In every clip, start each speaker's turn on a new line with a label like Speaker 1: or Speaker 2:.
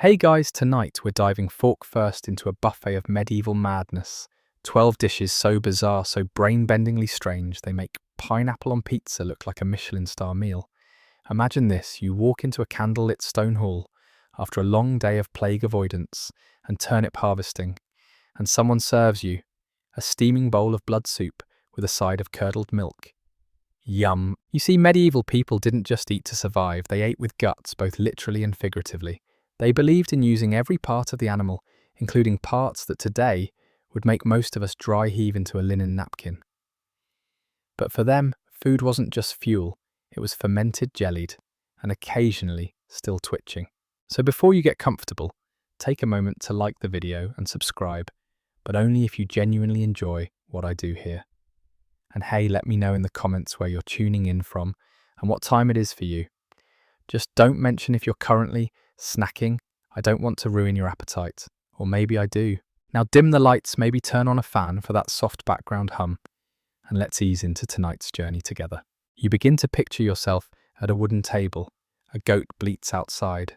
Speaker 1: Hey guys, tonight we're diving fork first into a buffet of medieval madness. 12 dishes so bizarre, so brain-bendingly strange, they make pineapple on pizza look like a Michelin star meal. Imagine this, you walk into a candlelit stone hall after a long day of plague avoidance and turnip harvesting, and someone serves you a steaming bowl of blood soup with a side of curdled milk. Yum. You see, medieval people didn't just eat to survive, they ate with guts, both literally and figuratively. They believed in using every part of the animal, including parts that today would make most of us dry heave into a linen napkin. But for them, food wasn't just fuel, it was fermented, jellied, and occasionally still twitching. So before you get comfortable, take a moment to like the video and subscribe, but only if you genuinely enjoy what I do here. And hey, let me know in the comments where you're tuning in from and what time it is for you. Just don't mention if you're currently snacking. I don't want to ruin your appetite. Or maybe I do. Now dim the lights, maybe turn on a fan for that soft background hum, and let's ease into tonight's journey together. You begin to picture yourself at a wooden table. A goat bleats outside.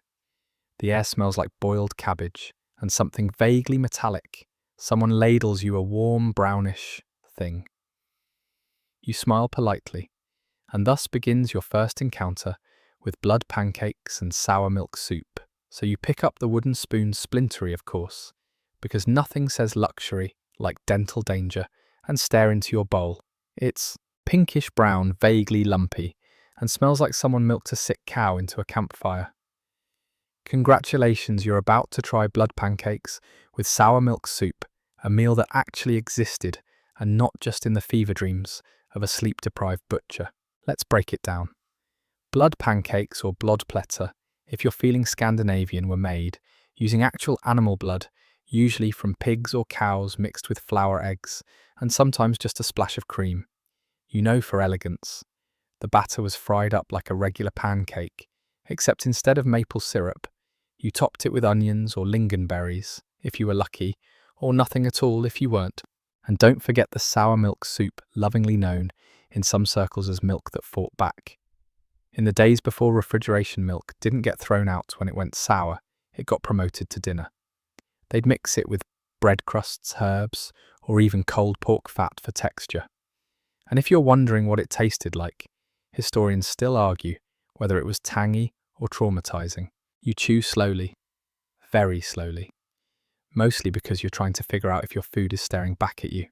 Speaker 1: The air smells like boiled cabbage and something vaguely metallic. Someone ladles you a warm, brownish thing. You smile politely, and thus begins your first encounter with blood pancakes and sour milk soup. So you pick up the wooden spoon, splintery of course, because nothing says luxury like dental danger, and stare into your bowl. It's pinkish brown, vaguely lumpy, and smells like someone milked a sick cow into a campfire. Congratulations, you're about to try blood pancakes with sour milk soup, a meal that actually existed and not just in the fever dreams of a sleep-deprived butcher. Let's break it down. Blood pancakes, or blodpletter, if you're feeling Scandinavian, were made using actual animal blood, usually from pigs or cows mixed with flour, eggs, and sometimes just a splash of cream. You know, for elegance. The batter was fried up like a regular pancake, except instead of maple syrup, you topped it with onions or lingonberries, if you were lucky, or nothing at all if you weren't. And don't forget the sour milk soup, lovingly known in some circles as milk that fought back. In the days before refrigeration, milk didn't get thrown out when it went sour, it got promoted to dinner. They'd mix it with bread crusts, herbs, or even cold pork fat for texture. And if you're wondering what it tasted like, historians still argue whether it was tangy or traumatizing. You chew slowly, very slowly, mostly because you're trying to figure out if your food is staring back at you.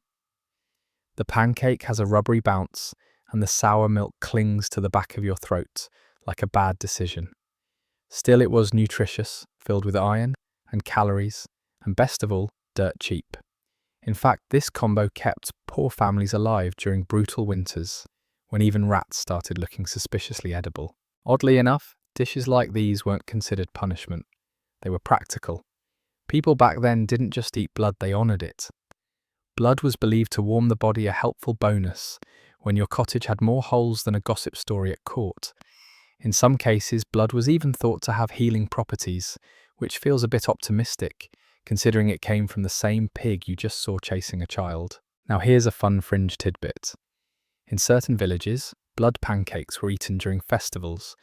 Speaker 1: The pancake has a rubbery bounce, and the sour milk clings to the back of your throat like a bad decision. Still, it was nutritious, filled with iron and calories, and best of all, dirt cheap. In fact, this combo kept poor families alive during brutal winters, when even rats started looking suspiciously edible. Oddly enough, dishes like these weren't considered punishment. They were practical. People back then didn't just eat blood, they honoured it. Blood was believed to warm the body, a helpful bonus when your cottage had more holes than a gossip story at court. In some cases, blood was even thought to have healing properties, which feels a bit optimistic, considering it came from the same pig you just saw chasing a child. Now here's a fun fringe tidbit. In certain villages, blood pancakes were eaten during festivals,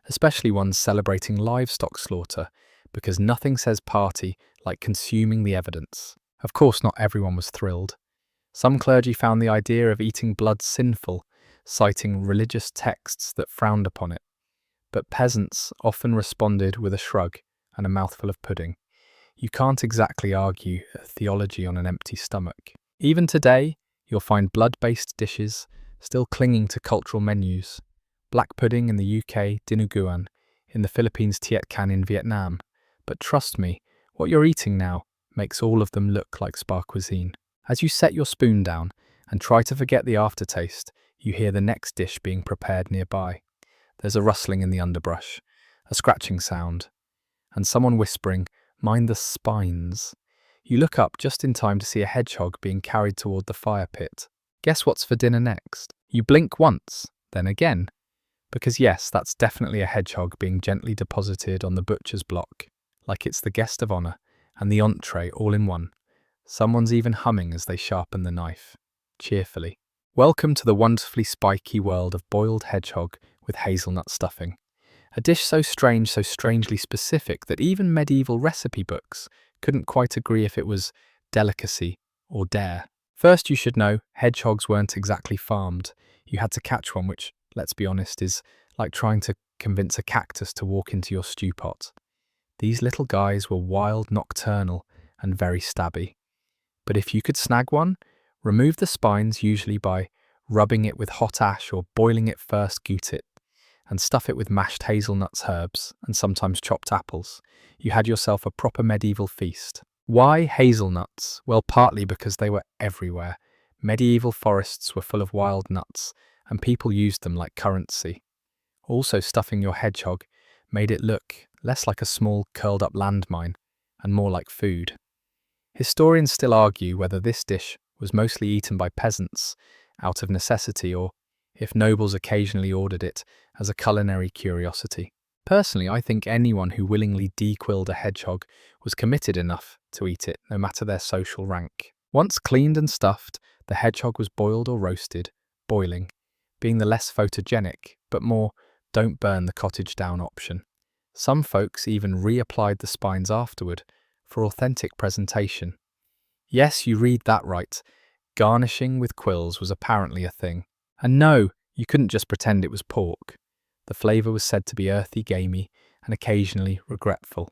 Speaker 1: especially ones celebrating livestock slaughter, because nothing says party like consuming the evidence. Of course, not everyone was thrilled. Some clergy found the idea of eating blood sinful, citing religious texts that frowned upon it. But peasants often responded with a shrug and a mouthful of pudding. You can't exactly argue theology on an empty stomach. Even today, you'll find blood-based dishes still clinging to cultural menus. Black pudding in the UK, dinuguan, in the Philippines, tiet can in Vietnam. But trust me, what you're eating now makes all of them look like spa cuisine. As you set your spoon down and try to forget the aftertaste, you hear the next dish being prepared nearby. There's a rustling in the underbrush, a scratching sound, and someone whispering, "Mind the spines." You look up just in time to see a hedgehog being carried toward the fire pit. Guess what's for dinner next? You blink once, then again, because yes, that's definitely a hedgehog being gently deposited on the butcher's block, like it's the guest of honor and the entree all in one. Someone's even humming as they sharpen the knife, cheerfully. Welcome to the wonderfully spiky world of boiled hedgehog with hazelnut stuffing. A dish so strange, so strangely specific that even medieval recipe books couldn't quite agree if it was delicacy or dare. First, you should know, hedgehogs weren't exactly farmed. You had to catch one, which, let's be honest, is like trying to convince a cactus to walk into your stew pot. These little guys were wild, nocturnal, and very stabby. But if you could snag one, remove the spines, usually by rubbing it with hot ash or boiling it first, goot it, and stuff it with mashed hazelnuts, herbs, and sometimes chopped apples. You had yourself a proper medieval feast. Why hazelnuts? Well, partly because they were everywhere. Medieval forests were full of wild nuts, and people used them like currency. Also, stuffing your hedgehog made it look less like a small, curled-up landmine and more like food. Historians still argue whether this dish was mostly eaten by peasants out of necessity or if nobles occasionally ordered it as a culinary curiosity. Personally, I think anyone who willingly dequilled a hedgehog was committed enough to eat it, no matter their social rank. Once cleaned and stuffed, the hedgehog was boiled or roasted, boiling, being the less photogenic, but more don't burn the cottage down option. Some folks even reapplied the spines afterward for authentic presentation. Yes, you read that right. Garnishing with quills was apparently a thing. And no, you couldn't just pretend it was pork. The flavour was said to be earthy, gamey, and occasionally regretful.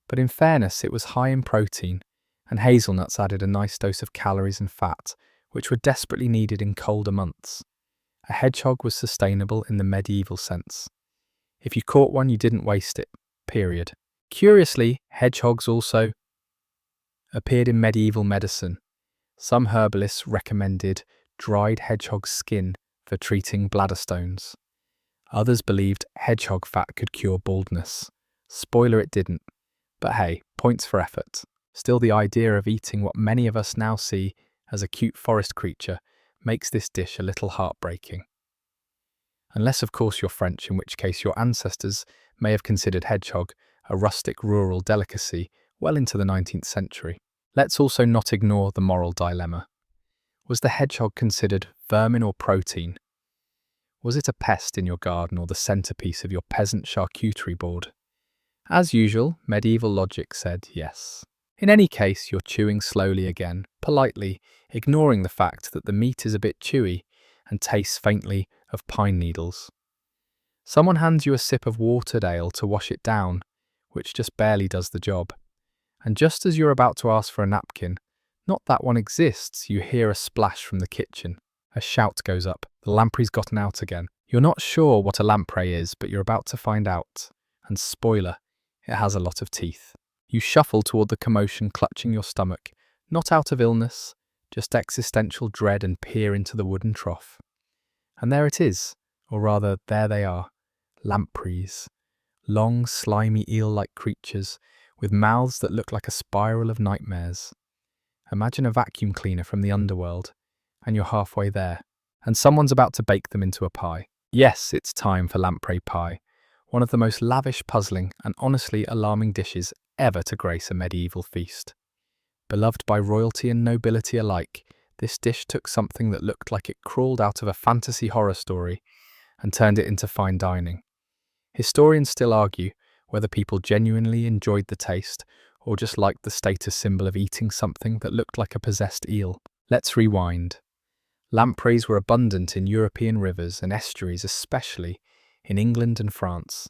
Speaker 1: But in fairness, it was high in protein, and hazelnuts added a nice dose of calories and fat, which were desperately needed in colder months. A hedgehog was sustainable in the medieval sense. If you caught one, you didn't waste it, period. Curiously, hedgehogs also appeared in medieval medicine. Some herbalists recommended dried hedgehog skin for treating bladder stones. Others believed hedgehog fat could cure baldness. Spoiler, it didn't. But hey, points for effort. Still, the idea of eating what many of us now see as a cute forest creature makes this dish a little heartbreaking. Unless, of course, you're French, in which case your ancestors may have considered hedgehog a rustic rural delicacy well into the 19th century. Let's also not ignore the moral dilemma. Was the hedgehog considered vermin or protein? Was it a pest in your garden or the centerpiece of your peasant charcuterie board? As usual, medieval logic said yes. In any case, you're chewing slowly again, politely, ignoring the fact that the meat is a bit chewy and tastes faintly of pine needles. Someone hands you a sip of watered ale to wash it down, which just barely does the job. And just as you're about to ask for a napkin, not that one exists, you hear a splash from the kitchen. A shout goes up. The lamprey's gotten out again. You're not sure what a lamprey is, but you're about to find out. And spoiler, it has a lot of teeth. You shuffle toward the commotion, clutching your stomach, not out of illness, just existential dread, and peer into the wooden trough. And there it is, or rather, there they are, lampreys. Long, slimy, eel-like creatures with mouths that look like a spiral of nightmares. Imagine a vacuum cleaner from the underworld, and you're halfway there, and someone's about to bake them into a pie. Yes, it's time for lamprey pie, one of the most lavish, puzzling, and honestly alarming dishes ever to grace a medieval feast. Beloved by royalty and nobility alike, this dish took something that looked like it crawled out of a fantasy horror story and turned it into fine dining. Historians still argue whether people genuinely enjoyed the taste or just liked the status symbol of eating something that looked like a possessed eel. Let's rewind. Lampreys were abundant in European rivers and estuaries, especially in England and France.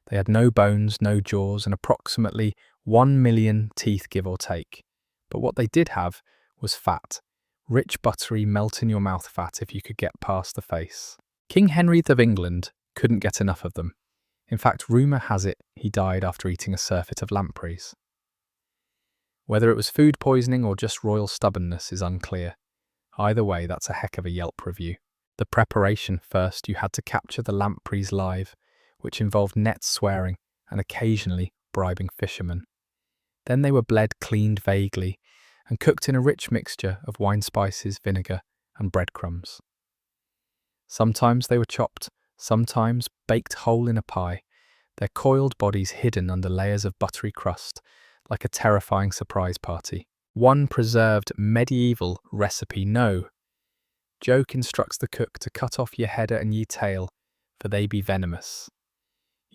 Speaker 1: They had no bones, no jaws, and approximately 1 million teeth, give or take. But what they did have was fat. Rich, buttery, melt-in-your-mouth fat if you could get past the face. King Henry of England couldn't get enough of them. In fact, rumour has it he died after eating a surfeit of lampreys. Whether it was food poisoning or just royal stubbornness is unclear. Either way, that's a heck of a Yelp review. The preparation: first, you had to capture the lampreys live, which involved net swearing and occasionally bribing fishermen. Then they were bled, cleaned vaguely, and cooked in a rich mixture of wine spices, vinegar, and breadcrumbs. Sometimes they were chopped, sometimes baked whole in a pie, their coiled bodies hidden under layers of buttery crust, like a terrifying surprise party. One preserved medieval recipe, no. Joke instructs the cook to cut off ye header and ye tail, for they be venomous.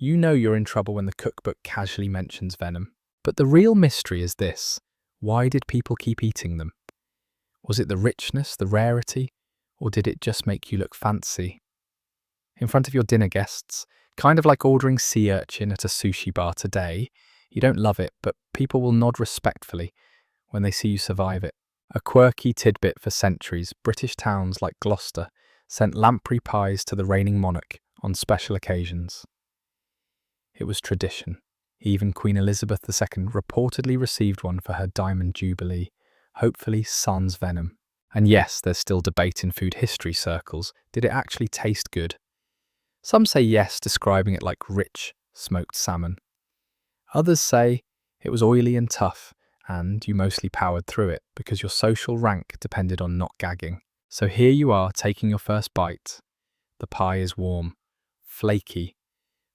Speaker 1: You know you're in trouble when the cookbook casually mentions venom. But the real mystery is this: why did people keep eating them? Was it the richness, the rarity, or did it just make you look fancy? In front of your dinner guests, kind of like ordering sea urchin at a sushi bar today. You don't love it, but people will nod respectfully when they see you survive it. A quirky tidbit for centuries, British towns like Gloucester sent lamprey pies to the reigning monarch on special occasions. It was tradition. Even Queen Elizabeth II reportedly received one for her Diamond Jubilee, hopefully sans venom. And yes, there's still debate in food history circles. Did it actually taste good? Some say yes, describing it like rich, smoked salmon. Others say it was oily and tough, and you mostly powered through it because your social rank depended on not gagging. So here you are taking your first bite. The pie is warm, flaky.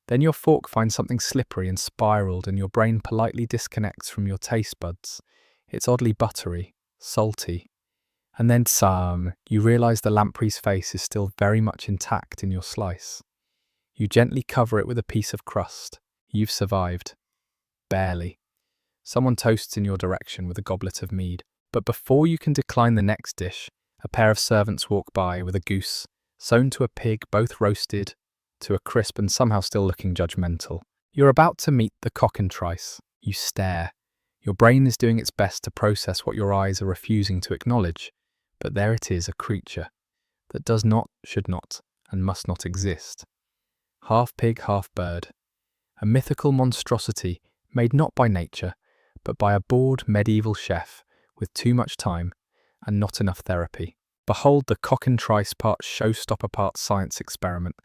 Speaker 1: Then your fork finds something slippery and spiraled, and your brain politely disconnects from your taste buds. It's oddly buttery, salty. And then you realise the lamprey's face is still very much intact in your slice. You gently cover it with a piece of crust. You've survived. Barely. Someone toasts in your direction with a goblet of mead. But before you can decline the next dish, a pair of servants walk by with a goose, sewn to a pig, both roasted to a crisp and somehow still looking judgmental. You're about to meet the cockentrice. You stare. Your brain is doing its best to process what your eyes are refusing to acknowledge. But there it is, a creature that does not, should not, and must not exist. Half pig, half bird. A mythical monstrosity made not by nature, but by a bored medieval chef with too much time and not enough therapy. Behold the cockentrice, part showstopper, part science experiment,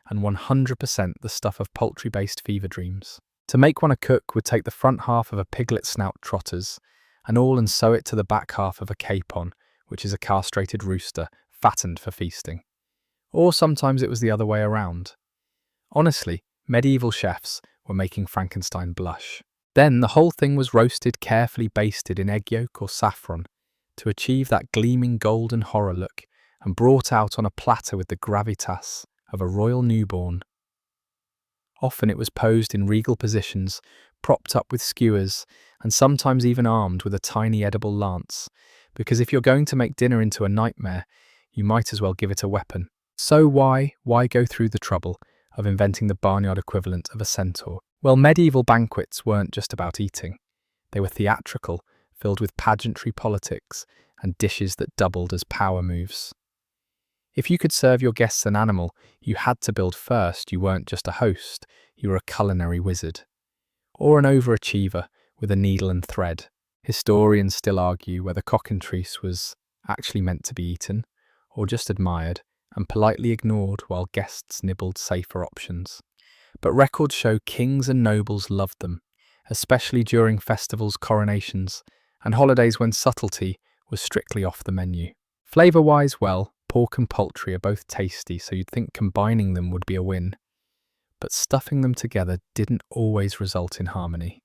Speaker 1: and 100% the stuff of poultry-based fever dreams. To make one, a cook would take the front half of a piglet snout trotters and sew it to the back half of a capon, which is a castrated rooster, fattened for feasting. Or sometimes it was the other way around. Honestly, medieval chefs were making Frankenstein blush. Then the whole thing was roasted, carefully basted in egg yolk or saffron to achieve that gleaming golden horror look, and brought out on a platter with the gravitas of a royal newborn. Often it was posed in regal positions, propped up with skewers, and sometimes even armed with a tiny edible lance, because if you're going to make dinner into a nightmare, you might as well give it a weapon. So why go through the trouble of inventing the barnyard equivalent of a centaur? Well, medieval banquets weren't just about eating. They were theatrical, filled with pageantry politics and dishes that doubled as power moves. If you could serve your guests an animal, you had to build first. You weren't just a host, you were a culinary wizard. Or an overachiever with a needle and thread. Historians still argue whether cockentrice was actually meant to be eaten, or just admired and politely ignored while guests nibbled safer options. But records show kings and nobles loved them, especially during festivals, coronations, and holidays when subtlety was strictly off the menu. Flavour-wise, well, pork and poultry are both tasty, so you'd think combining them would be a win. But stuffing them together didn't always result in harmony.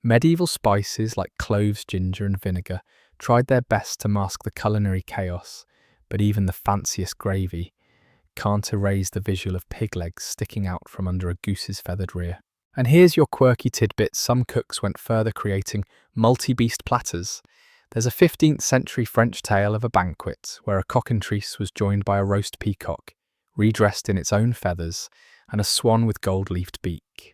Speaker 1: Medieval spices like cloves, ginger and vinegar tried their best to mask the culinary chaos, but even the fanciest gravy can't erase the visual of pig legs sticking out from under a goose's feathered rear. And here's your quirky tidbit: some cooks went further, creating multi-beast platters. There's a 15th century French tale of a banquet where a cockentrice was joined by a roast peacock, redressed in its own feathers, and a swan with gold-leafed beak.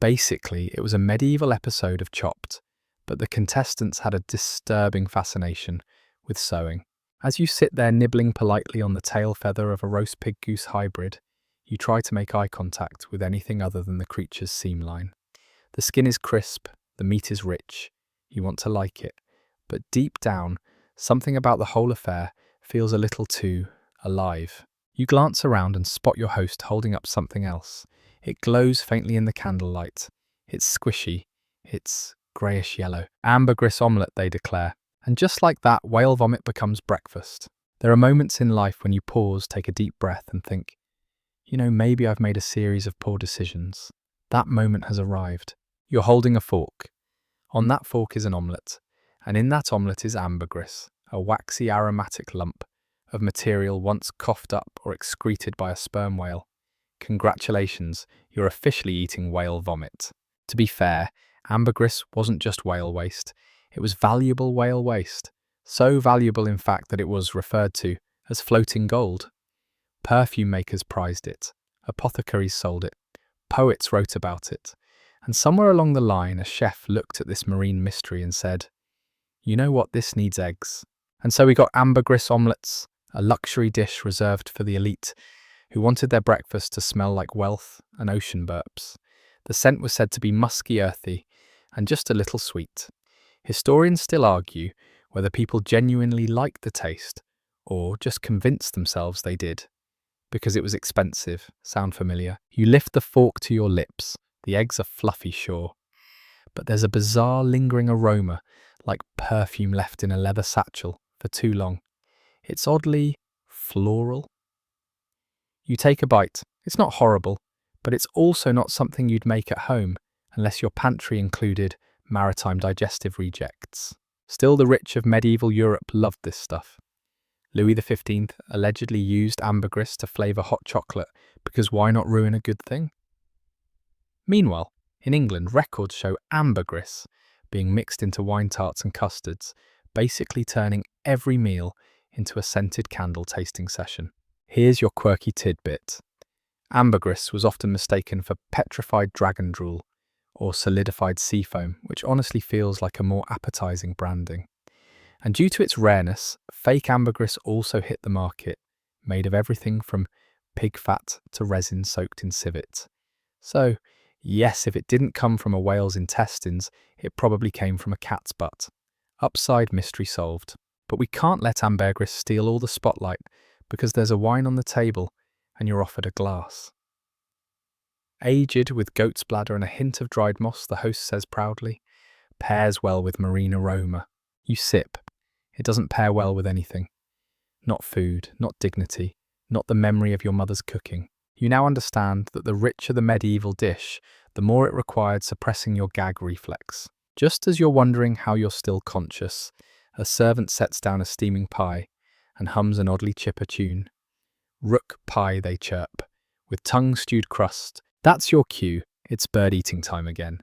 Speaker 1: Basically, it was a medieval episode of Chopped, but the contestants had a disturbing fascination with sewing. As you sit there nibbling politely on the tail feather of a roast pig-goose hybrid, you try to make eye contact with anything other than the creature's seam line. The skin is crisp, the meat is rich, you want to like it, but deep down, something about the whole affair feels a little too alive. You glance around and spot your host holding up something else. It glows faintly in the candlelight. It's squishy. It's greyish-yellow. Ambergris omelette, they declare. And just like that, whale vomit becomes breakfast. There are moments in life when you pause, take a deep breath and think, maybe I've made a series of poor decisions. That moment has arrived. You're holding a fork. On that fork is an omelette, and in that omelette is ambergris, a waxy aromatic lump of material once coughed up or excreted by a sperm whale, congratulations, you're officially eating whale vomit. To be fair, ambergris wasn't just whale waste, it was valuable whale waste. So valuable, in fact, that it was referred to as floating gold. Perfume makers prized it, apothecaries sold it, poets wrote about it, and somewhere along the line a chef looked at this marine mystery and said, "You know what, this needs eggs." And so we got ambergris omelettes, a luxury dish reserved for the elite, who wanted their breakfast to smell like wealth and ocean burps. The scent was said to be musky, earthy, and just a little sweet. Historians still argue whether people genuinely liked the taste, or just convinced themselves they did. Because it was expensive. Sound familiar? You lift the fork to your lips. The eggs are fluffy, sure. But there's a bizarre lingering aroma, like perfume left in a leather satchel for too long. It's oddly floral. You take a bite. It's not horrible, but it's also not something you'd make at home unless your pantry included maritime digestive rejects. Still, the rich of medieval Europe loved this stuff. Louis XV allegedly used ambergris to flavour hot chocolate because why not ruin a good thing? Meanwhile, in England, records show ambergris being mixed into wine tarts and custards, basically turning every meal into a scented candle tasting session. Here's your quirky tidbit. Ambergris was often mistaken for petrified dragon drool or solidified sea foam, which honestly feels like a more appetizing branding. And due to its rareness, fake ambergris also hit the market, made of everything from pig fat to resin soaked in civet. So, yes, if it didn't come from a whale's intestines, it probably came from a cat's butt. Upside mystery solved. But we can't let ambergris steal all the spotlight, because there's a wine on the table and you're offered a glass. Aged with goat's bladder and a hint of dried moss, the host says proudly, pairs well with marine aroma. You sip. It doesn't pair well with anything. Not food, not dignity, not the memory of your mother's cooking. You now understand that the richer the medieval dish, the more it required suppressing your gag reflex. Just as you're wondering how you're still conscious, a servant sets down a steaming pie and hums an oddly chipper tune. Rook pie, they chirp, with tongue-stewed crust. That's your cue. It's bird-eating time again.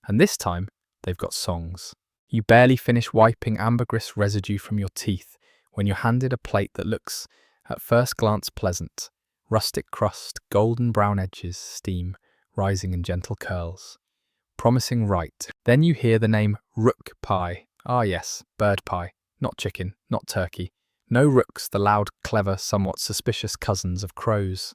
Speaker 1: And this time, they've got songs. You barely finish wiping ambergris residue from your teeth when you're handed a plate that looks, at first glance, pleasant. Rustic crust, golden brown edges, steam, rising in gentle curls. Promising right. Then you hear the name rook pie. Ah yes, bird pie. Not chicken, not turkey. No rooks, the loud, clever, somewhat suspicious cousins of crows.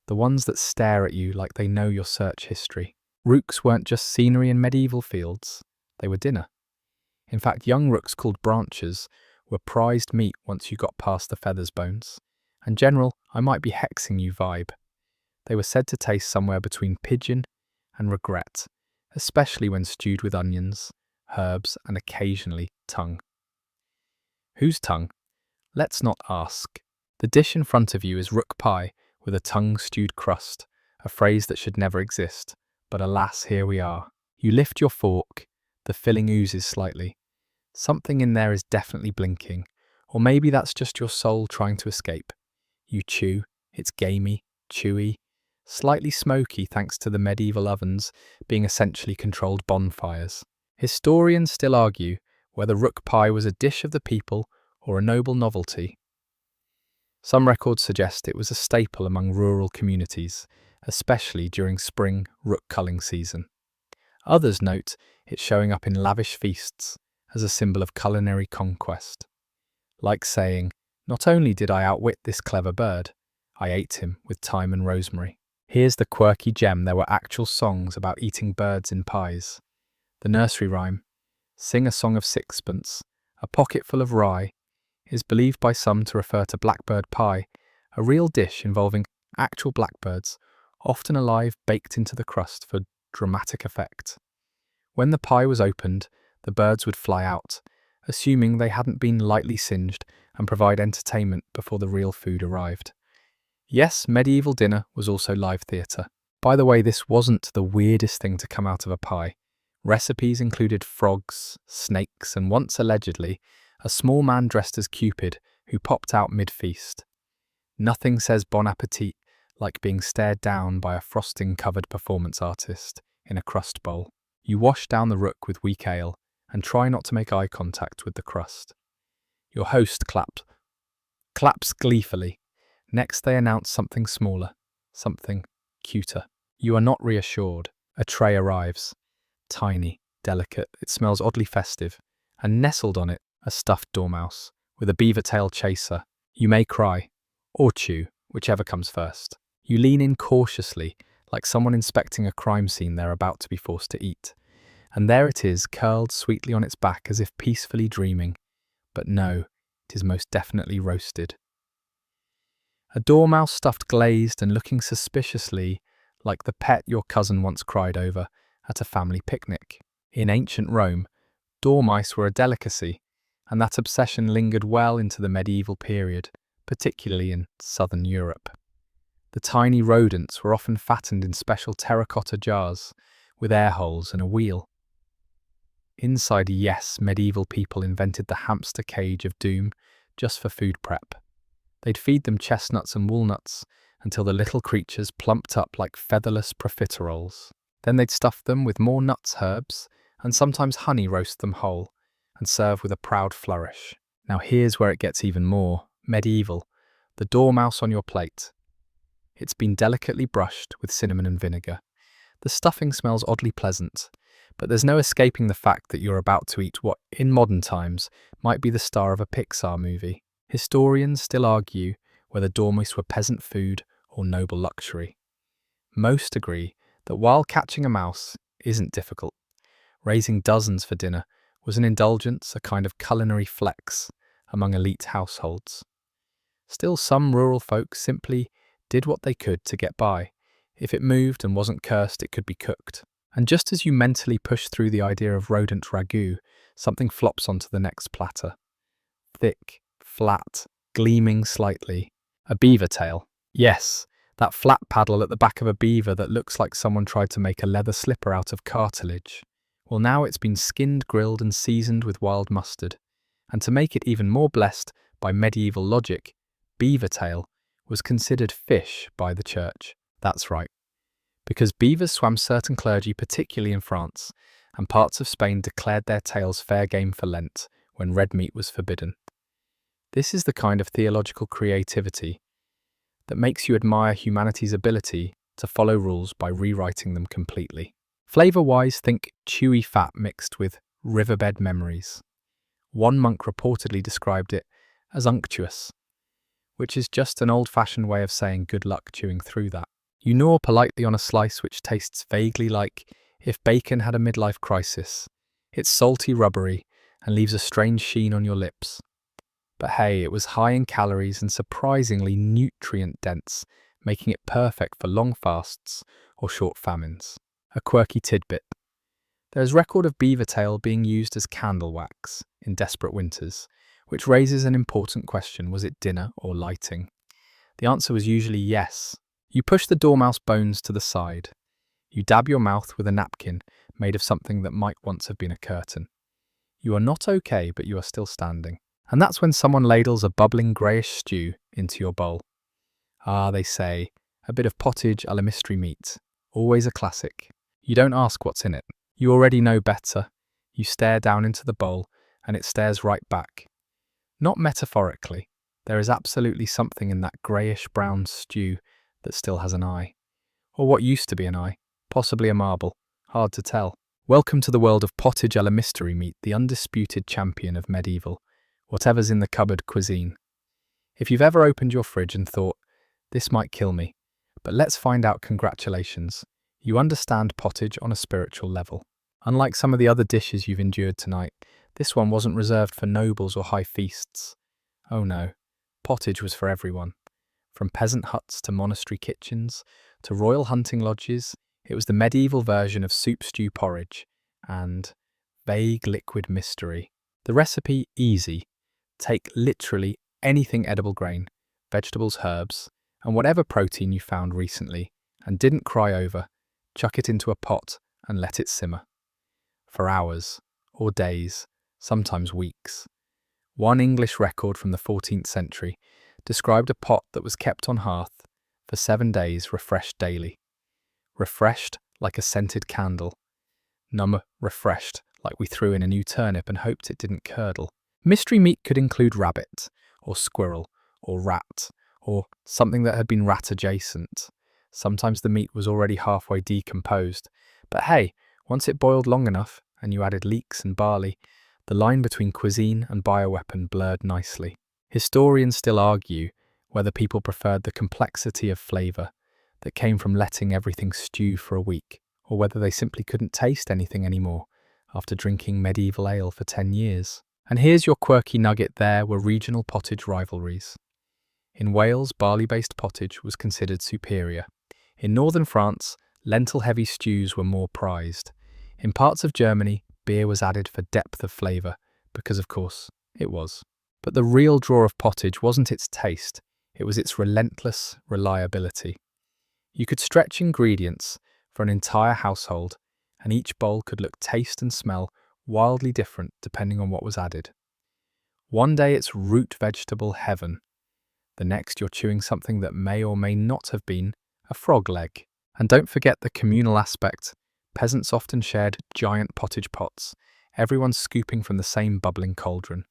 Speaker 1: The ones that stare at you like they know your search history. Rooks weren't just scenery in medieval fields. They were dinner. In fact, young rooks called branches were prized meat once you got past the feathers bones. And general, I might be hexing you vibe. They were said to taste somewhere between pigeon and regret, especially when stewed with onions, herbs, and occasionally tongue. Whose tongue? Let's not ask. The dish in front of you is rook pie with a tongue-stewed crust, a phrase that should never exist, but alas, here we are. You lift your fork, the filling oozes slightly. Something in there is definitely blinking, or maybe that's just your soul trying to escape. You chew, it's gamey, chewy, slightly smoky thanks to the medieval ovens being essentially controlled bonfires. Historians still argue whether rook pie was a dish of the people or a noble novelty. Some records suggest it was a staple among rural communities, especially during spring rook culling season. Others note it showing up in lavish feasts as a symbol of culinary conquest. Like saying, not only did I outwit this clever bird, I ate him with thyme and rosemary. Here's the quirky gem: there were actual songs about eating birds in pies. The nursery rhyme, "Sing a song of sixpence, a pocket full of rye," is believed by some to refer to blackbird pie, a real dish involving actual blackbirds, often alive, baked into the crust for dramatic effect. When the pie was opened, the birds would fly out, assuming they hadn't been lightly singed, and provide entertainment before the real food arrived. Yes, medieval dinner was also live theatre. By the way, this wasn't the weirdest thing to come out of a pie. Recipes included frogs, snakes, and once allegedly, a small man dressed as Cupid who popped out mid-feast. Nothing says bon appetit like being stared down by a frosting-covered performance artist in a crust bowl. You wash down the rook with weak ale and try not to make eye contact with the crust. Your host claps gleefully. Next they announce something smaller, something cuter. You are not reassured. A tray arrives. Tiny, delicate, it smells oddly festive, and nestled on it, a stuffed dormouse, with a beaver tail chaser. You may cry, or chew, whichever comes first. You lean in cautiously, like someone inspecting a crime scene they're about to be forced to eat. And there it is, curled sweetly on its back as if peacefully dreaming. But no, it is most definitely roasted. A dormouse stuffed glazed and looking suspiciously like the pet your cousin once cried over at a family picnic. In ancient Rome, dormice were a delicacy, and that obsession lingered well into the medieval period, particularly in southern Europe. The tiny rodents were often fattened in special terracotta jars, with air holes and a wheel. Inside, yes, medieval people invented the hamster cage of doom just for food prep. They'd feed them chestnuts and walnuts until the little creatures plumped up like featherless profiteroles. Then they'd stuff them with more nuts, herbs, and sometimes honey, roast them whole, and serve with a proud flourish. Now here's where it gets even more medieval. The dormouse on your plate. It's been delicately brushed with cinnamon and vinegar. The stuffing smells oddly pleasant, but there's no escaping the fact that you're about to eat what, in modern times, might be the star of a Pixar movie. Historians still argue whether dormice were peasant food or noble luxury. Most agree that while catching a mouse isn't difficult, raising dozens for dinner was an indulgence, a kind of culinary flex among elite households. Still, some rural folk simply did what they could to get by. If it moved and wasn't cursed, it could be cooked. And just as you mentally push through the idea of rodent ragout, something flops onto the next platter. Thick, flat, gleaming slightly. A beaver tail. Yes, that flat paddle at the back of a beaver that looks like someone tried to make a leather slipper out of cartilage. Well, now it's been skinned, grilled and seasoned with wild mustard. And to make it even more blessed by medieval logic, beaver tail was considered fish by the church. That's right. Because beavers swam certain clergy, particularly in France, and parts of Spain declared their tails fair game for Lent when red meat was forbidden. This is the kind of theological creativity that makes you admire humanity's ability to follow rules by rewriting them completely. Flavor-wise, think chewy fat mixed with riverbed memories. One monk reportedly described it as unctuous, which is just an old-fashioned way of saying good luck chewing through that. You gnaw politely on a slice which tastes vaguely like if bacon had a midlife crisis. It's salty, rubbery, and leaves a strange sheen on your lips. But hey, it was high in calories and surprisingly nutrient-dense, making it perfect for long fasts or short famines. A quirky tidbit. There is record of beaver tail being used as candle wax in desperate winters, which raises an important question: was it dinner or lighting? The answer was usually yes. You push the dormouse bones to the side. You dab your mouth with a napkin made of something that might once have been a curtain. You are not okay, but you are still standing. And that's when someone ladles a bubbling greyish stew into your bowl. Ah, they say, a bit of pottage a la mystery meat. Always a classic. You don't ask what's in it. You already know better. You stare down into the bowl, and it stares right back. Not metaphorically. There is absolutely something in that greyish-brown stew that still has an eye. Or what used to be an eye. Possibly a marble. Hard to tell. Welcome to the world of pottage a la mystery meat, the undisputed champion of medieval. Whatever's in the cupboard cuisine. If you've ever opened your fridge and thought, this might kill me, but let's find out, congratulations. You understand pottage on a spiritual level. Unlike some of the other dishes you've endured tonight, this one wasn't reserved for nobles or high feasts. Oh no, pottage was for everyone. From peasant huts to monastery kitchens to royal hunting lodges, it was the medieval version of soup, stew, porridge, and vague liquid mystery. The recipe, easy. Take literally anything edible grain, vegetables, herbs, and whatever protein you found recently and didn't cry over, chuck it into a pot and let it simmer. For hours, or days, sometimes weeks. One English record from the 14th century described a pot that was kept on hearth for 7 days, refreshed daily. Refreshed like a scented candle. Numb, refreshed like we threw in a new turnip and hoped it didn't curdle. Mystery meat could include rabbit, or squirrel, or rat, or something that had been rat adjacent. Sometimes the meat was already halfway decomposed. But hey, once it boiled long enough, and you added leeks and barley, the line between cuisine and bioweapon blurred nicely. Historians still argue whether people preferred the complexity of flavour that came from letting everything stew for a week, or whether they simply couldn't taste anything anymore after drinking medieval ale for 10 years. And here's your quirky nugget: there were regional pottage rivalries. In Wales, barley-based pottage was considered superior. In northern France, lentil-heavy stews were more prized. In parts of Germany, beer was added for depth of flavour, because of course it was. But the real draw of pottage wasn't its taste, it was its relentless reliability. You could stretch ingredients for an entire household, and each bowl could look, taste and smell wildly different depending on what was added. One day it's root vegetable heaven. The next you're chewing something that may or may not have been a frog leg. And don't forget the communal aspect. Peasants often shared giant pottage pots, everyone scooping from the same bubbling cauldron.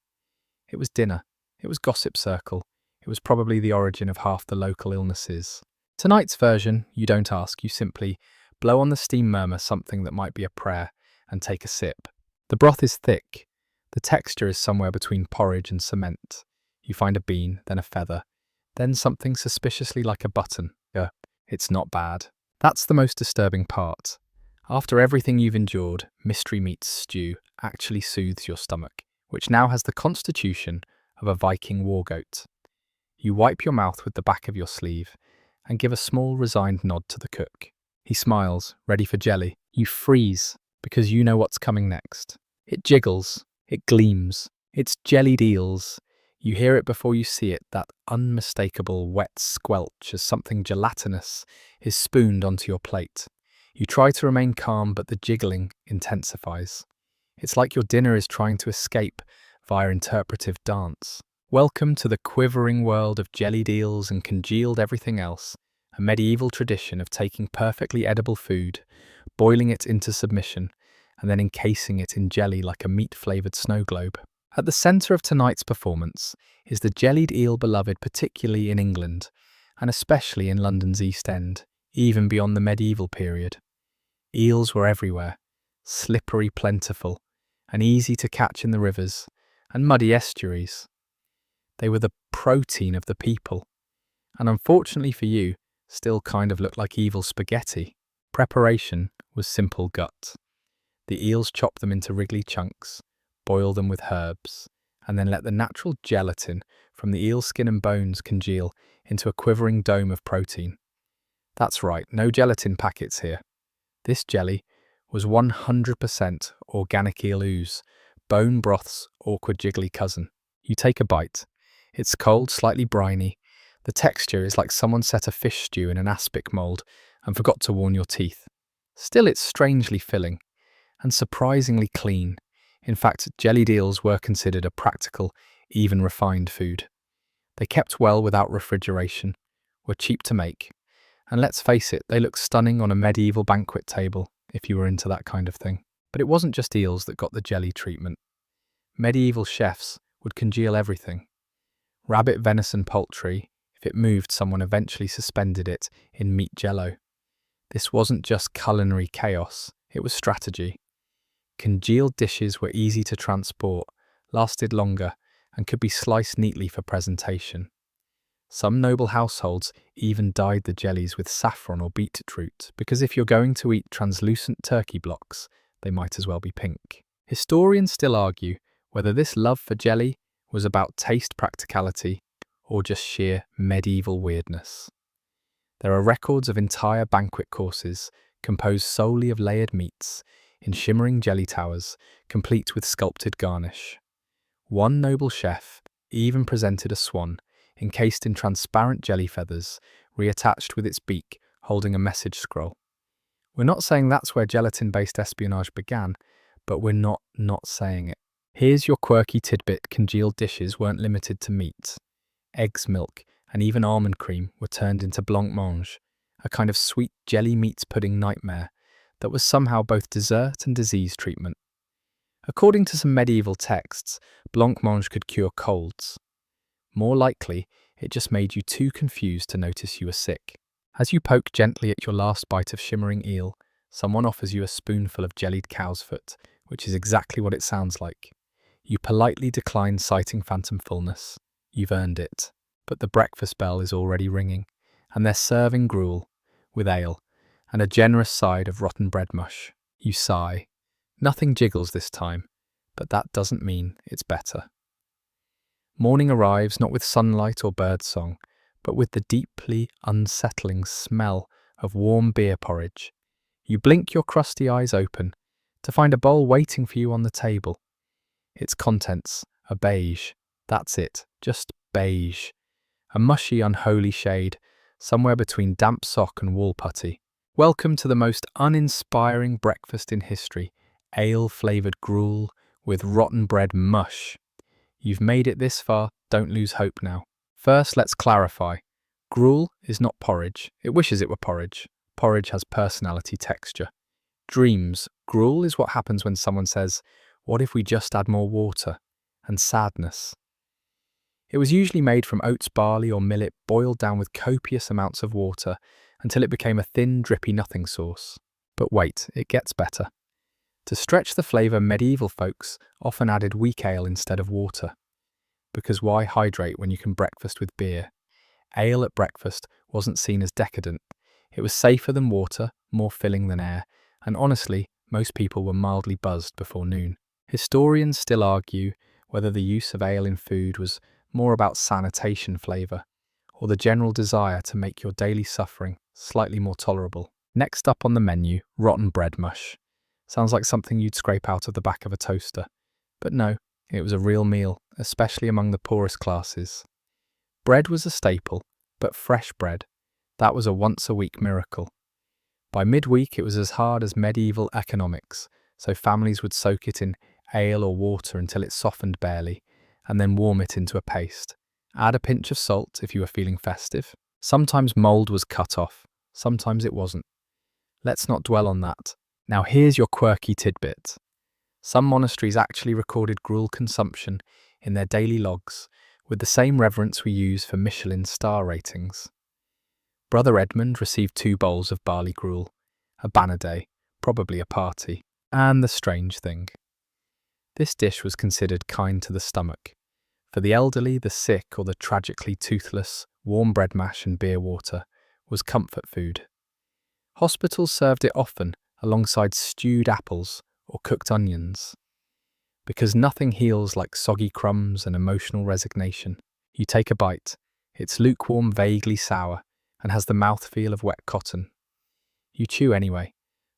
Speaker 1: It was dinner. It was gossip circle. It was probably the origin of half the local illnesses. Tonight's version, you don't ask, you simply blow on the steam, murmur something that might be a prayer, and take a sip. The broth is thick. The texture is somewhere between porridge and cement. You find a bean, then a feather, then something suspiciously like a button. It's not bad. That's the most disturbing part. After everything you've endured, mystery meat stew actually soothes your stomach, which now has the constitution of a Viking war goat. You wipe your mouth with the back of your sleeve and give a small resigned nod to the cook. He smiles, ready for jelly. You freeze, because you know what's coming next. It jiggles, it gleams, it's jellied eels. You hear it before you see it, that unmistakable wet squelch as something gelatinous is spooned onto your plate. You try to remain calm, but the jiggling intensifies. It's like your dinner is trying to escape via interpretive dance. Welcome to the quivering world of jellied eels and congealed everything else, a medieval tradition of taking perfectly edible food, boiling it into submission, and then encasing it in jelly like a meat-flavoured snow globe. At the centre of tonight's performance is the jellied eel, beloved particularly in England, and especially in London's East End, even beyond the medieval period. Eels were everywhere, slippery, plentiful, and easy to catch in the rivers and muddy estuaries. They were the protein of the people, and unfortunately for you, still kind of looked like evil spaghetti. Preparation was simple: gut. The eels, chop them into wriggly chunks, boil them with herbs, and then let the natural gelatin from the eel skin and bones congeal into a quivering dome of protein. That's right, no gelatin packets here. This jelly was 100% organic eel ooze, bone broth's awkward jiggly cousin. You take a bite. It's cold, slightly briny. The texture is like someone set a fish stew in an aspic mould and forgot to warn your teeth. Still, it's strangely filling and surprisingly clean. In fact, jellied eels were considered a practical, even refined food. They kept well without refrigeration, were cheap to make, and let's face it, they look stunning on a medieval banquet table, if you were into that kind of thing. But it wasn't just eels that got the jelly treatment. Medieval chefs would congeal everything. Rabbit, venison, poultry, if it moved, someone eventually suspended it in meat jello. This wasn't just culinary chaos, it was strategy. Congealed dishes were easy to transport, lasted longer, and could be sliced neatly for presentation. Some noble households even dyed the jellies with saffron or beetroot, because if you're going to eat translucent turkey blocks, they might as well be pink. Historians still argue whether this love for jelly was about taste practicality or just sheer medieval weirdness. There are records of entire banquet courses composed solely of layered meats, in shimmering jelly towers, complete with sculpted garnish. One noble chef even presented a swan, encased in transparent jelly feathers, reattached with its beak, holding a message scroll. We're not saying that's where gelatin-based espionage began, but we're not saying it. Here's your quirky tidbit: congealed dishes weren't limited to meat. Eggs, milk, and even almond cream were turned into blancmange, a kind of sweet jelly meats pudding nightmare that was somehow both dessert and disease treatment. According to some medieval texts, blancmange could cure colds. More likely, it just made you too confused to notice you were sick. As you poke gently at your last bite of shimmering eel, someone offers you a spoonful of jellied cow's foot, which is exactly what it sounds like. You politely decline citing phantom fullness. You've earned it. But the breakfast bell is already ringing, and they're serving gruel, with ale, and a generous side of rotten bread mush. You sigh. Nothing jiggles this time, but that doesn't mean it's better. Morning arrives not with sunlight or birdsong, but with the deeply unsettling smell of warm beer porridge. You blink your crusty eyes open to find a bowl waiting for you on the table. Its contents are beige. That's it, just beige. A mushy, unholy shade, somewhere between damp sock and wall putty. Welcome to the most uninspiring breakfast in history. Ale-flavoured gruel with rotten bread mush. You've made it this far, don't lose hope now. First, let's clarify. Gruel is not porridge. It wishes it were porridge. Porridge has personality, texture. Dreams. Gruel is what happens when someone says, "What if we just add more water?" And sadness. It was usually made from oats, barley or millet boiled down with copious amounts of water until it became a thin, drippy nothing sauce. But wait, it gets better. To stretch the flavour, medieval folks often added weak ale instead of water. Because why hydrate when you can breakfast with beer? Ale at breakfast wasn't seen as decadent. It was safer than water, more filling than air, and honestly, most people were mildly buzzed before noon. Historians still argue whether the use of ale in food was more about sanitation flavour, or the general desire to make your daily suffering slightly more tolerable. Next up on the menu, rotten bread mush. Sounds like something you'd scrape out of the back of a toaster. But no, it was a real meal, especially among the poorest classes. Bread was a staple, but fresh bread, that was a once-a-week miracle. By midweek, it was as hard as medieval economics, so families would soak it in ale or water until it softened barely, and then warm it into a paste. Add a pinch of salt if you were feeling festive. Sometimes mould was cut off, sometimes it wasn't. Let's not dwell on that. Now here's your quirky tidbit. Some monasteries actually recorded gruel consumption in their daily logs, with the same reverence we use for Michelin star ratings. Brother Edmund received 2 bowls of barley gruel, a banner day, probably a party. And the strange thing. This dish was considered kind to the stomach. For the elderly, the sick, or the tragically toothless, warm bread mash and beer water was comfort food. Hospitals served it often alongside stewed apples or cooked onions. Because nothing heals like soggy crumbs and emotional resignation. You take a bite, it's lukewarm, vaguely sour, and has the mouthfeel of wet cotton. You chew anyway,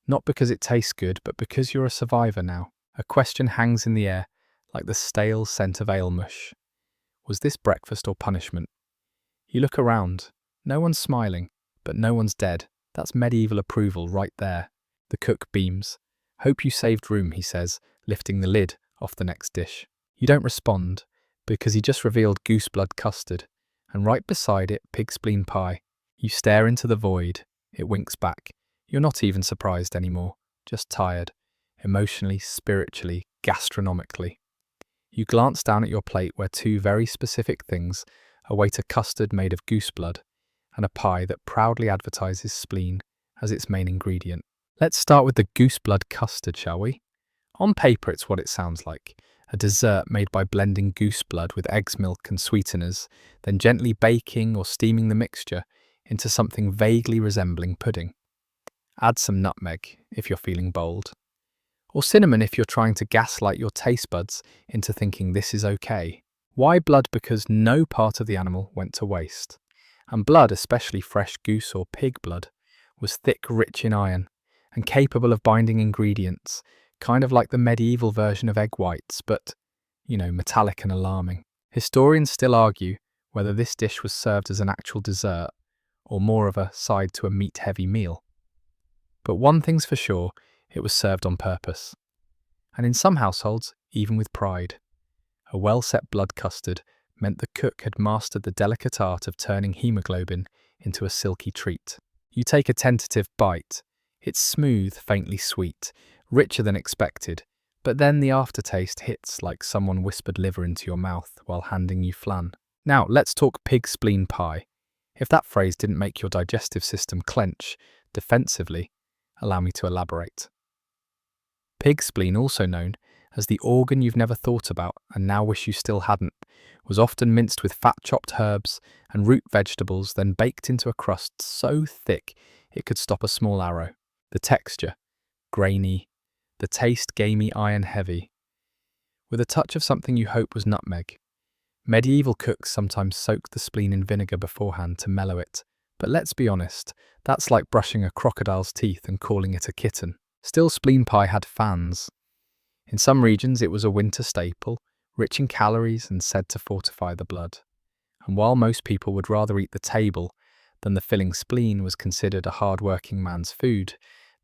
Speaker 1: not because it tastes good, but because you're a survivor now. A question hangs in the air, like the stale scent of ale mush. Was this breakfast or punishment? You look around. No one's smiling, but no one's dead. That's medieval approval right there. The cook beams. "Hope you saved room," he says, lifting the lid off the next dish. You don't respond, because he just revealed gooseblood custard, and right beside it, pig spleen pie. You stare into the void. It winks back. You're not even surprised anymore, just tired. Emotionally, spiritually, gastronomically. You glance down at your plate where 2 very specific things await: a custard made of gooseblood and a pie that proudly advertises spleen as its main ingredient. Let's start with the gooseblood custard, shall we? On paper, it's what it sounds like. A dessert made by blending gooseblood with eggs, milk and sweeteners, then gently baking or steaming the mixture into something vaguely resembling pudding. Add some nutmeg if you're feeling bold. Or cinnamon if you're trying to gaslight your taste buds into thinking this is okay. Why blood? Because no part of the animal went to waste. And blood, especially fresh goose or pig blood, was thick, rich in iron, and capable of binding ingredients, kind of like the medieval version of egg whites, but, metallic and alarming. Historians still argue whether this dish was served as an actual dessert, or more of a side to a meat-heavy meal. But one thing's for sure, it was served on purpose. And in some households, even with pride. A well-set blood custard meant the cook had mastered the delicate art of turning hemoglobin into a silky treat. You take a tentative bite. It's smooth, faintly sweet, richer than expected, but then the aftertaste hits like someone whispered liver into your mouth while handing you flan. Now, let's talk pig spleen pie. If that phrase didn't make your digestive system clench defensively, allow me to elaborate. Pig spleen, also known as the organ you've never thought about and now wish you still hadn't, was often minced with fat-chopped herbs and root vegetables, then baked into a crust so thick it could stop a small arrow. The texture, grainy, the taste gamey, iron-heavy, with a touch of something you hope was nutmeg. Medieval cooks sometimes soaked the spleen in vinegar beforehand to mellow it, but let's be honest, that's like brushing a crocodile's teeth and calling it a kitten. Still, spleen pie had fans. In some regions it was a winter staple, rich in calories and said to fortify the blood. And while most people would rather eat the table than the filling, spleen was considered a hard-working man's food,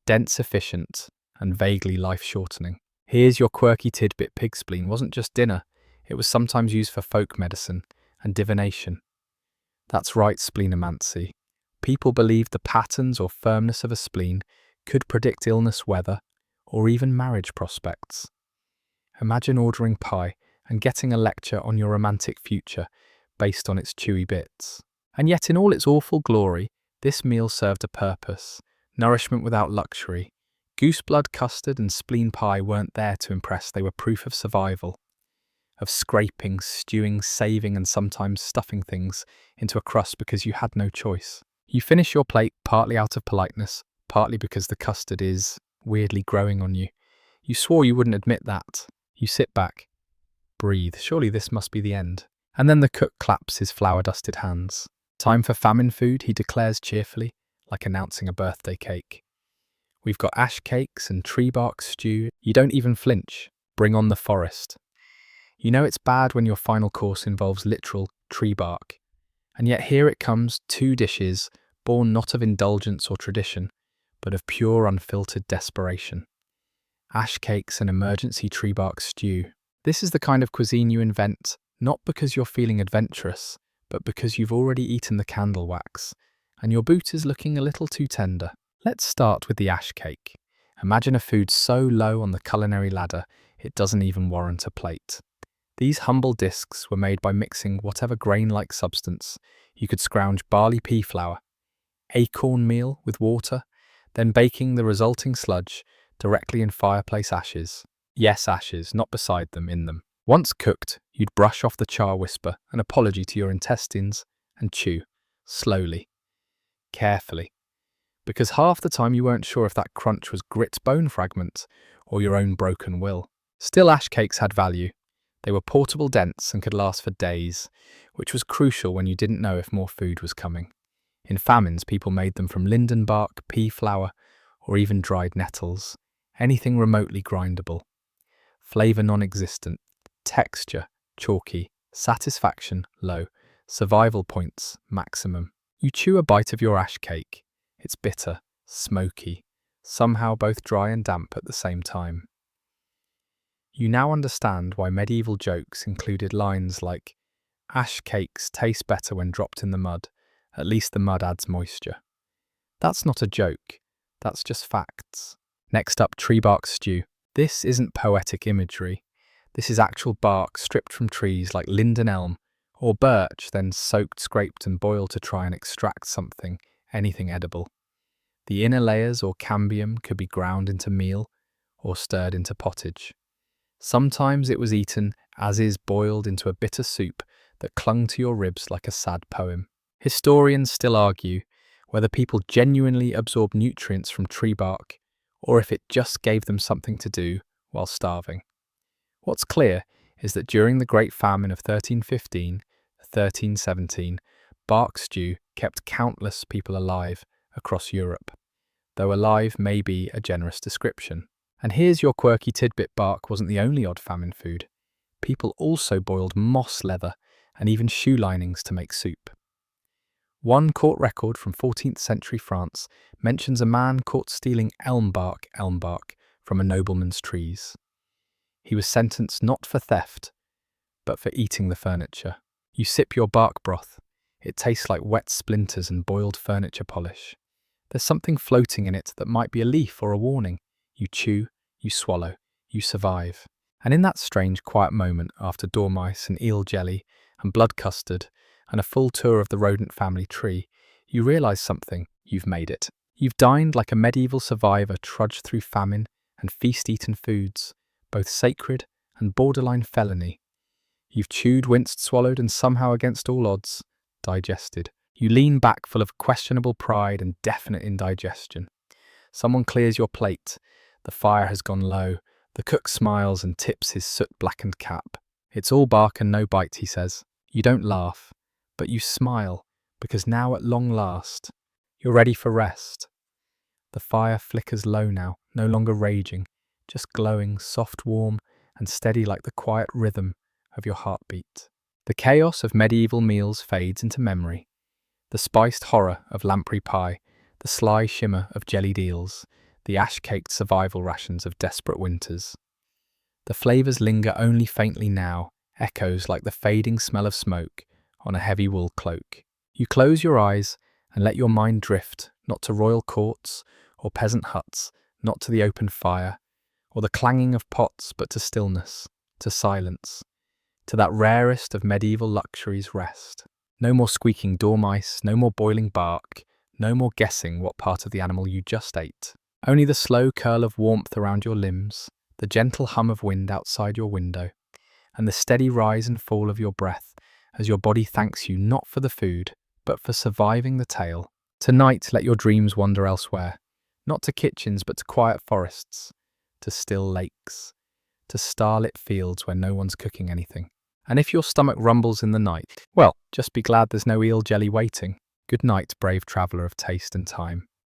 Speaker 1: dense, efficient, and vaguely life-shortening. Here's your quirky tidbit: pig spleen wasn't just dinner, it was sometimes used for folk medicine and divination. That's right, splenomancy. People believed the patterns or firmness of a spleen could predict illness, weather, or even marriage prospects. Imagine ordering pie and getting a lecture on your romantic future based on its chewy bits. And yet, in all its awful glory, this meal served a purpose: nourishment without luxury. Gooseblood custard and spleen pie weren't there to impress, they were proof of survival, of scraping, stewing, saving, and sometimes stuffing things into a crust because you had no choice. You finish your plate partly out of politeness, partly because the custard is weirdly growing on you. You swore you wouldn't admit that. You sit back, breathe, surely this must be the end. And then the cook claps his flour-dusted hands. Time for famine food, he declares cheerfully, like announcing a birthday cake. We've got ash cakes and tree bark stew. You don't even flinch. Bring on the forest. You know it's bad when your final course involves literal tree bark. And yet here it comes, two dishes, born not of indulgence or tradition, but of pure, unfiltered desperation. Ash cakes and emergency tree bark stew. This is the kind of cuisine you invent, not because you're feeling adventurous, but because you've already eaten the candle wax, and your boot is looking a little too tender. Let's start with the ash cake. Imagine a food so low on the culinary ladder, it doesn't even warrant a plate. These humble discs were made by mixing whatever grain-like substance you could scrounge: barley pea flour, acorn meal with water, then baking the resulting sludge directly in fireplace ashes. Yes, ashes, not beside them, in them. Once cooked, you'd brush off the char, whisper an apology to your intestines, and chew, slowly, carefully, because half the time you weren't sure if that crunch was grit bone fragment or your own broken will. Still, ash cakes had value. They were portable, dense, and could last for days, which was crucial when you didn't know if more food was coming. In famines, people made them from linden bark, pea flour, or even dried nettles. Anything remotely grindable. Flavour non-existent. Texture chalky. Satisfaction low. Survival points maximum. You chew a bite of your ash cake. It's bitter, smoky, somehow both dry and damp at the same time. You now understand why medieval jokes included lines like, "Ash cakes taste better when dropped in the mud. At least the mud adds moisture." That's not a joke. That's just facts. Next up, tree bark stew. This isn't poetic imagery. This is actual bark stripped from trees like linden, elm, or birch, then soaked, scraped, and boiled to try and extract something, anything edible. The inner layers or cambium could be ground into meal or stirred into pottage. Sometimes it was eaten as is, boiled into a bitter soup that clung to your ribs like a sad poem. Historians still argue whether people genuinely absorbed nutrients from tree bark or if it just gave them something to do while starving. What's clear is that during the Great Famine of 1315-1317, bark stew kept countless people alive across Europe, though alive may be a generous description. And here's your quirky tidbit: bark wasn't the only odd famine food. People also boiled moss, leather, and even shoe linings to make soup. One court record from 14th century France mentions a man caught stealing elm bark from a nobleman's trees. He was sentenced not for theft, but for eating the furniture. You sip your bark broth. It tastes like wet splinters and boiled furniture polish. There's something floating in it that might be a leaf or a warning. You chew, you swallow, you survive. And in that strange, quiet moment, after dormice and eel jelly and blood custard and a full tour of the rodent family tree, you realise something. You've made it. You've dined like a medieval survivor, trudged through famine and feast-eaten foods, both sacred and borderline felony. You've chewed, winced, swallowed, and somehow, against all odds, digested. You lean back full of questionable pride and definite indigestion. Someone clears your plate. The fire has gone low. The cook smiles and tips his soot-blackened cap. It's all bark and no bite, he says. You don't laugh, but you smile, because now at long last, you're ready for rest. The fire flickers low now, no longer raging, just glowing, soft, warm, and steady like the quiet rhythm of your heartbeat. The chaos of medieval meals fades into memory. The spiced horror of lamprey pie, the sly shimmer of jellied eels, the ash-caked survival rations of desperate winters. The flavours linger only faintly now, echoes like the fading smell of smoke on a heavy wool cloak. You close your eyes and let your mind drift, not to royal courts or peasant huts, not to the open fire, or the clanging of pots, but to stillness, to silence, to that rarest of medieval luxuries, rest. No more squeaking dormice, no more boiling bark, no more guessing what part of the animal you just ate. Only the slow curl of warmth around your limbs, the gentle hum of wind outside your window, and the steady rise and fall of your breath as your body thanks you not for the food, but for surviving the tale. Tonight, let your dreams wander elsewhere, not to kitchens, but to quiet forests, to still lakes, to starlit fields where no one's cooking anything. And if your stomach rumbles in the night, well, just be glad there's no eel jelly waiting. Good night, brave traveller of taste and time.